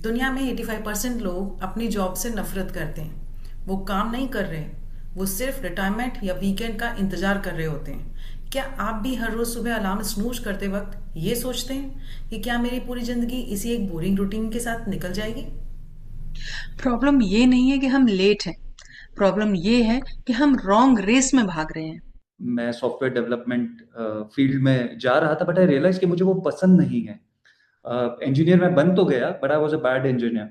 दुनिया में 85% लोग अपनी जॉब से नफरत करते हैं। वो काम नहीं कर रहे, वो सिर्फ रिटायरमेंट या वीकेंड का इंतजार कर रहे होते हैं। क्या आप भी हर रोज सुबह अलार्म स्नूज करते वक्त ये सोचते हैं कि क्या मेरी पूरी जिंदगी इसी एक बोरिंग रूटीन के साथ निकल जाएगी? प्रॉब्लम ये नहीं है कि हम लेट हैं। प्रॉब्लम ये है कि हम रॉन्ग रेस में भाग रहे हैं। मैं सॉफ्टवेयर डेवलपमेंट फील्ड में जा रहा था, बट आई रियलाइज कि मुझे वो पसंद नहीं है। इंजीनियर मैं बन तो गया, but I was a bad engineer.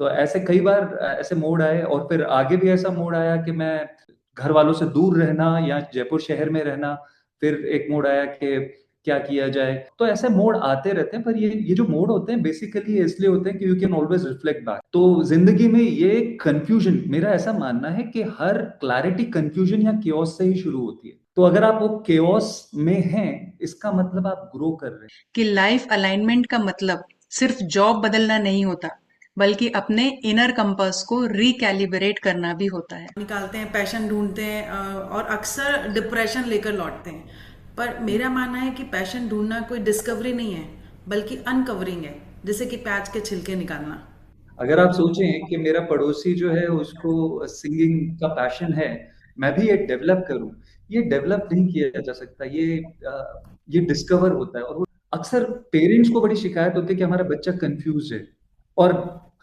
तो ऐसे कई बार ऐसे मोड़ आए, और फिर आगे भी ऐसा मोड़ आया कि मैं घर वालों से दूर रहना या जयपुर शहर में रहना। फिर एक मोड़ आया कि क्या किया जाए। तो ऐसे मोड़ आते रहते हैं, पर ये जो मोड़ होते हैं बेसिकली इसलिए होते हैं कि you can always reflect back. तो जिंदगी में ये कंफ्यूजन, मेरा ऐसा मानना है कि हर क्लैरिटी कंफ्यूजन या केओस से ही शुरू होती है। तो अगर आप वो केओस में हैं, इसका मतलब आप ग्रो कर रहे हैं। कि लाइफ अलाइनमेंट का मतलब सिर्फ जॉब बदलना नहीं होता, बल्कि अपने इनर कंपास को रिकैलिब्रेट करना भी होता है। निकालते हैं, पैशन ढूंढते हैं और अक्सर डिप्रेशन लेकर लौटते हैं। पर मेरा मानना है कि पैशन ढूंढना कोई डिस्कवरी नहीं है, बल्कि अनकवरिंग है, जैसे कि प्याज के छिलके निकालना। अगर आप सोचें कि मेरा पड़ोसी जो है उसको सिंगिंग का पैशन है, मैं भी ये डेवलप करूं, ये डेवलप नहीं किया जा सकता। ये डिस्कवर होता है। और अक्सर पेरेंट्स को बड़ी शिकायत होती है कि हमारा बच्चा कंफ्यूज है, और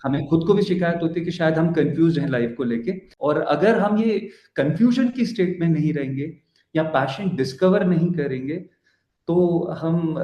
हमें खुद को भी शिकायत होती है कि शायद हम कंफ्यूज हैं लाइफ को लेके। और अगर हम ये कंफ्यूजन की स्टेट में नहीं रहेंगे या पैशन डिस्कवर नहीं करेंगे, तो हम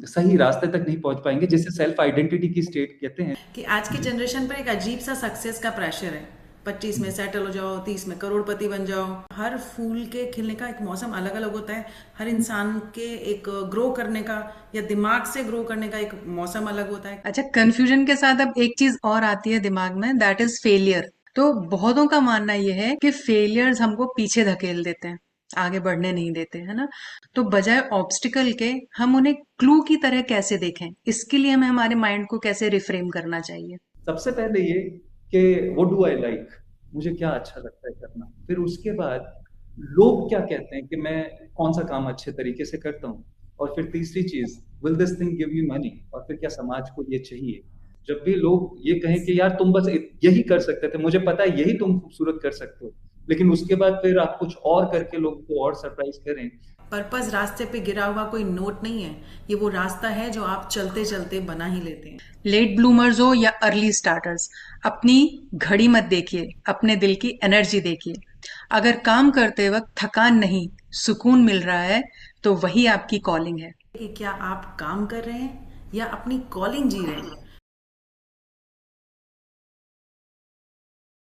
सही रास्ते तक नहीं पहुंच पाएंगे, जिसे सेल्फ आइडेंटिटी की स्टेट कहते हैं। कि आज की जनरेशन पर एक अजीब सा सक्सेस का प्रेशर है। 25 में सेटल हो जाओ, 30 में करोड़पति बन जाओ। हर फूल के खिलने का एक मौसम अलग अलग होता है। हर इंसान के एक ग्रो करने का या दिमाग से ग्रो करने का एक मौसम अलग होता है। अच्छा, कंफ्यूजन के साथ अब एक चीज और आती है दिमाग में, दैट इज फेलियर। तो बहुतों का मानना यह है कि फेलियर्स हमको पीछे धकेल देते हैं, आगे बढ़ने नहीं देते, है ना। तो बजाय ऑब्स्टिकल के हम उन्हें क्लू की तरह कैसे देखें, इसके लिए हमें हमारे माइंड को कैसे रिफ्रेम करना चाहिए। सबसे पहले ये कि व्हाट डू आई लाइक, मुझे क्या अच्छा लगता है करना। फिर उसके बाद लोग क्या कहते हैं कि मैं कौन सा काम अच्छे तरीके से करता हूँ। और फिर तीसरी चीज, will this thing give you money, और फिर क्या समाज को ये चाहिए। जब भी लोग ये कहें कि यार तुम बस यही कर सकते थे, मुझे पता है यही तुम खूबसूरत कर सकते हो, लेकिन उसके बाद फिर आप कुछ और करके लोगों को और सरप्राइज करें। पर्पस रास्ते पे गिरा हुआ कोई नोट नहीं है, ये वो रास्ता है जो आप चलते चलते बना ही लेते हैं। लेट ब्लूमर्स हो या अर्ली स्टार्टर्स, अपनी घड़ी मत देखिए, अपने दिल की एनर्जी देखिए। अगर काम करते वक्त थकान नहीं, सुकून मिल रहा है, तो वही आपकी कॉलिंग है। कि क्या आप काम कर रहे हैं या अपनी कॉलिंग जी रहे हैं?